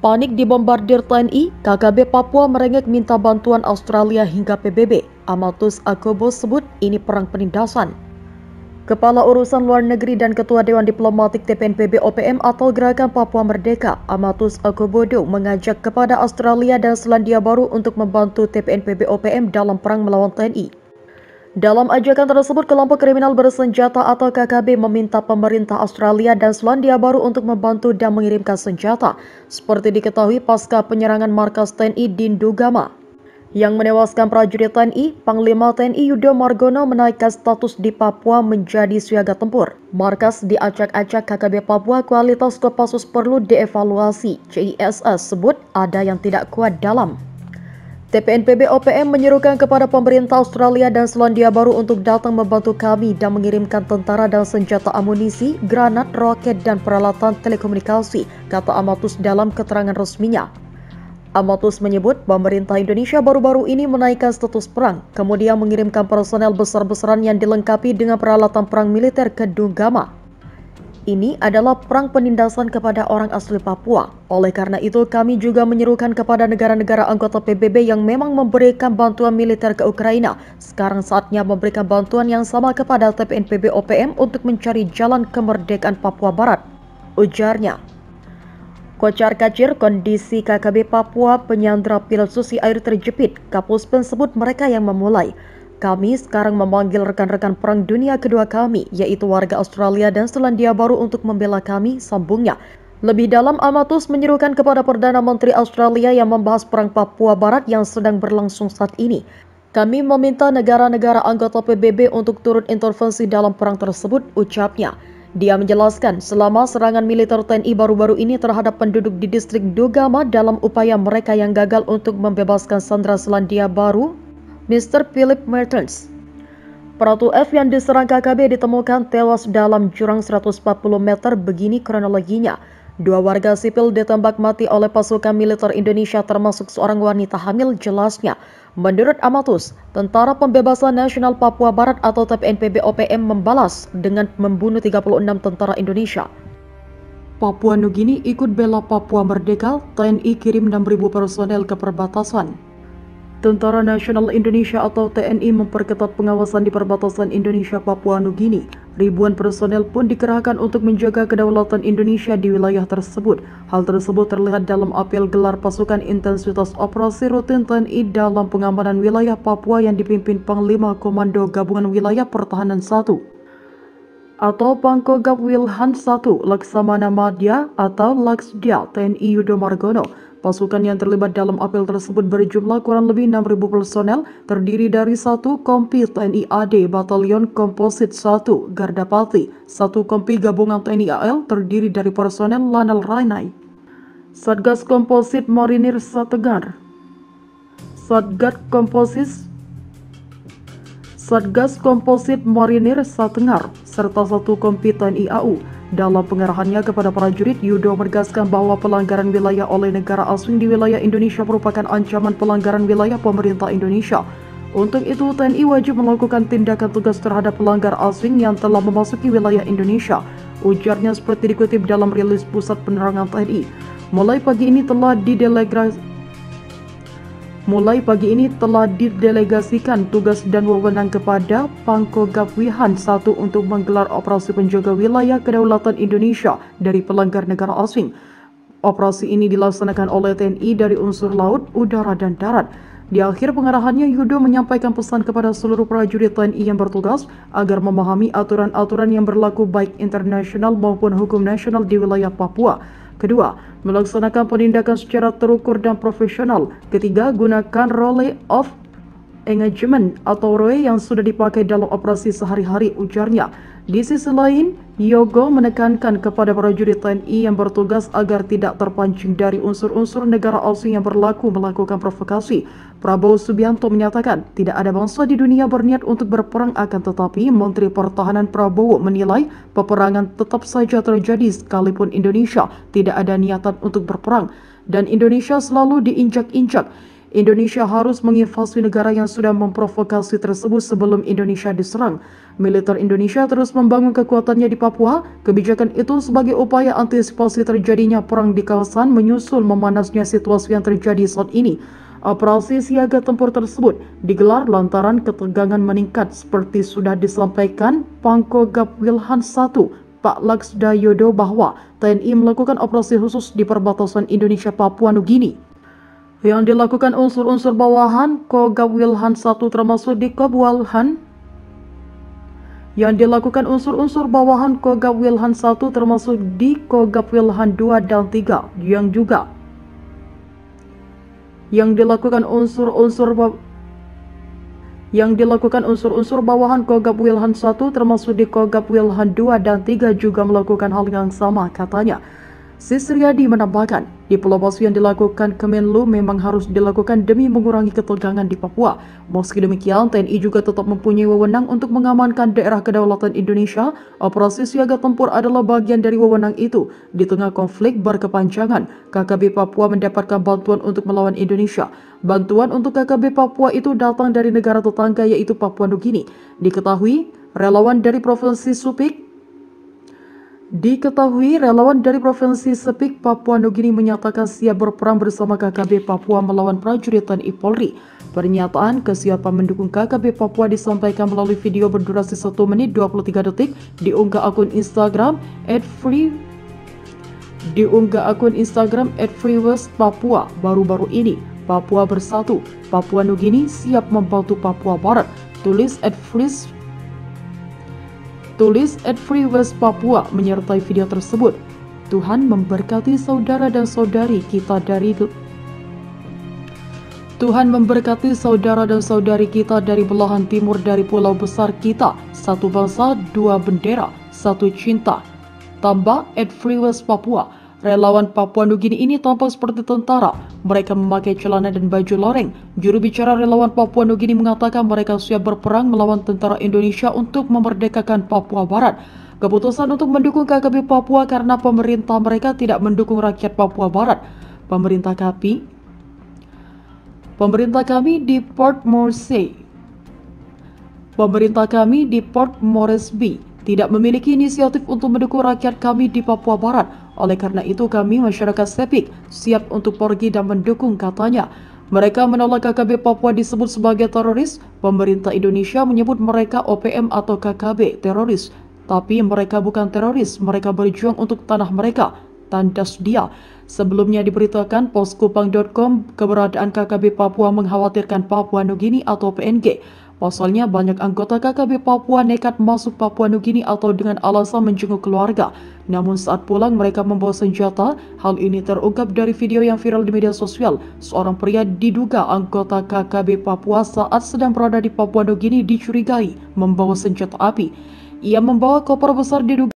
Panik dibombardir TNI, KKB Papua merengek minta bantuan Australia hingga PBB. Amatus Akobo sebut ini perang penindasan. Kepala Urusan Luar Negeri dan Ketua Dewan Diplomatik TPNPB OPM atau Gerakan Papua Merdeka, Amatus Akobodo mengajak kepada Australia dan Selandia Baru untuk membantu TPNPB OPM dalam perang melawan TNI. Dalam ajakan tersebut, kelompok kriminal bersenjata atau KKB meminta pemerintah Australia dan Selandia Baru untuk membantu dan mengirimkan senjata, seperti diketahui pasca penyerangan markas TNI di Ndugama yang menewaskan prajurit TNI. Panglima TNI Yudo Margono menaikkan status di Papua menjadi siaga tempur. Markas diacak-acak KKB Papua, kualitas Kopassus perlu dievaluasi. CISS sebut ada yang tidak kuat dalam. TPNPB OPM menyerukan kepada pemerintah Australia dan Selandia Baru untuk datang membantu kami dan mengirimkan tentara dan senjata amunisi, granat, roket, dan peralatan telekomunikasi, kata Amatus dalam keterangan resminya. Amatus menyebut pemerintah Indonesia baru-baru ini menaikkan status perang, kemudian mengirimkan personel besar-besaran yang dilengkapi dengan peralatan perang militer ke Ndugama. Ini adalah perang penindasan kepada orang asli Papua. Oleh karena itu, kami juga menyerukan kepada negara-negara anggota PBB yang memang memberikan bantuan militer ke Ukraina. Sekarang saatnya memberikan bantuan yang sama kepada TPNPB OPM untuk mencari jalan kemerdekaan Papua Barat, ujarnya. Kocar-kacir kondisi KKB Papua, penyandra pilot Susi air terjepit. Kapuspen sebut mereka yang memulai. Kami sekarang memanggil rekan-rekan perang dunia kedua kami, yaitu warga Australia dan Selandia Baru untuk membela kami, sambungnya. Lebih dalam, Amatus menyerukan kepada Perdana Menteri Australia yang membahas perang Papua Barat yang sedang berlangsung saat ini. Kami meminta negara-negara anggota PBB untuk turut intervensi dalam perang tersebut, ucapnya. Dia menjelaskan selama serangan militer TNI baru-baru ini terhadap penduduk di distrik Ndugama dalam upaya mereka yang gagal untuk membebaskan sandera Selandia Baru, Mr. Philip Mertens. Peratu F yang diserang KKB ditemukan tewas dalam jurang 140 meter. Begini kronologinya. 2 warga sipil ditembak mati oleh pasukan militer Indonesia termasuk seorang wanita hamil, jelasnya. Menurut Amatus, Tentara Pembebasan Nasional Papua Barat atau TPNPB OPM membalas dengan membunuh 36 tentara Indonesia. Papua Nugini ikut bela Papua Merdeka, TNI kirim 6.000 personel ke perbatasan. Tentara Nasional Indonesia atau TNI memperketat pengawasan di perbatasan Indonesia-Papua Nugini. Ribuan personel pun dikerahkan untuk menjaga kedaulatan Indonesia di wilayah tersebut. Hal tersebut terlihat dalam apel gelar pasukan intensitas operasi rutin TNI dalam pengamanan wilayah Papua yang dipimpin Panglima Komando Gabungan Wilayah Pertahanan 1 atau Pangkogap Wilhan 1 Laksamana Madya atau Laksdia TNI Yudo Margono. Pasukan yang terlibat dalam apel tersebut berjumlah kurang lebih 6.000 personel, terdiri dari 1 Kompi TNI AD Batalion Komposit 1 Gardapati, 1 Kompi Gabungan TNI AL terdiri dari personel Lanal Rainai, Satgas Komposit Marinir Sategar, Satgas Komposit Marinir Satengar, serta 1 Kompi TNI AU. Dalam pengarahannya kepada prajurit, Yudo menegaskan bahwa pelanggaran wilayah oleh negara asing di wilayah Indonesia merupakan ancaman pelanggaran wilayah pemerintah Indonesia. Untuk itu, TNI wajib melakukan tindakan tegas terhadap pelanggar asing yang telah memasuki wilayah Indonesia. Ujarnya seperti dikutip dalam rilis Pusat Penerangan TNI. Mulai pagi ini telah didelegasikan tugas dan wewenang kepada Pangkogap Wilhan 1 untuk menggelar operasi penjaga wilayah kedaulatan Indonesia dari pelanggar negara asing. Operasi ini dilaksanakan oleh TNI dari unsur laut, udara, dan darat. Di akhir pengarahannya, Yudo menyampaikan pesan kepada seluruh prajurit TNI yang bertugas agar memahami aturan-aturan yang berlaku baik internasional maupun hukum nasional di wilayah Papua. Kedua, melaksanakan penindakan secara terukur dan profesional. Ketiga, gunakan role of engagement atau ROE yang sudah dipakai dalam operasi sehari-hari, ujarnya. Di sisi lain, Yogo menekankan kepada prajurit TNI yang bertugas agar tidak terpancing dari unsur-unsur negara asing yang berlaku melakukan provokasi. Prabowo Subianto menyatakan tidak ada bangsa di dunia berniat untuk berperang, akan tetapi Menteri Pertahanan Prabowo menilai peperangan tetap saja terjadi sekalipun Indonesia tidak ada niatan untuk berperang dan Indonesia selalu diinjak-injak. Indonesia harus menginvasi negara yang sudah memprovokasi tersebut sebelum Indonesia diserang. Militer Indonesia terus membangun kekuatannya di Papua. Kebijakan itu sebagai upaya antisipasi terjadinya perang di kawasan menyusul memanasnya situasi yang terjadi saat ini. Operasi siaga tempur tersebut digelar lantaran ketegangan meningkat seperti sudah disampaikan Pangkogap Wilhan I, Pak Laksdayodo, bahwa TNI melakukan operasi khusus di perbatasan Indonesia Papua Nugini yang dilakukan unsur-unsur bawahan Kogab Wilhan I termasuk di Kobwalhan termasuk di Kogab Wilhan II dan III yang dilakukan unsur-unsur bawahan Kogab Wilhan I termasuk di Kogab Wilhan II dan III juga melakukan hal yang sama, katanya. Sisriyadi menambahkan, diplomasi yang dilakukan Kemenlu memang harus dilakukan demi mengurangi ketegangan di Papua. Meski demikian, TNI juga tetap mempunyai wewenang untuk mengamankan daerah kedaulatan Indonesia. Operasi siaga tempur adalah bagian dari wewenang itu. Di tengah konflik berkepanjangan, KKB Papua mendapatkan bantuan untuk melawan Indonesia. Bantuan untuk KKB Papua itu datang dari negara tetangga yaitu Papua Nugini. Diketahui, relawan dari Provinsi Sepik, Papua Nugini menyatakan siap berperang bersama KKB Papua melawan prajurit TNI Polri. Pernyataan kesiapan mendukung KKB Papua disampaikan melalui video berdurasi 1 menit 23 detik diunggah akun Instagram @freewestpapua baru-baru ini. Papua bersatu, Papua Nugini siap membantu Papua Barat. Tulis @freewestpapua menyertai video tersebut. Tuhan memberkati saudara dan saudari kita dari belahan timur, dari pulau besar kita. Satu bangsa, dua bendera, satu cinta. Tambah @freewestpapua. Relawan Papua Nugini ini tampak seperti tentara. Mereka memakai celana dan baju loreng. Juru bicara relawan Papua Nugini mengatakan mereka siap berperang melawan tentara Indonesia untuk memerdekakan Papua Barat. Keputusan untuk mendukung KKB Papua karena pemerintah mereka tidak mendukung rakyat Papua Barat. Pemerintah kami di Port Moresby tidak memiliki inisiatif untuk mendukung rakyat kami di Papua Barat. Oleh karena itu kami masyarakat Sepik siap untuk pergi dan mendukung, katanya. Mereka menolak KKB Papua disebut sebagai teroris. Pemerintah Indonesia menyebut mereka OPM atau KKB teroris. Tapi mereka bukan teroris, mereka berjuang untuk tanah mereka, tandas dia. Sebelumnya diberitakan poskupang.com keberadaan KKB Papua mengkhawatirkan Papua Nugini atau PNG. Pasalnya banyak anggota KKB Papua nekat masuk Papua Nugini atau dengan alasan menjenguk keluarga. Namun saat pulang mereka membawa senjata. Hal ini terungkap dari video yang viral di media sosial. Seorang pria diduga anggota KKB Papua saat sedang berada di Papua Nugini dicurigai membawa senjata api. Ia membawa koper besar diduga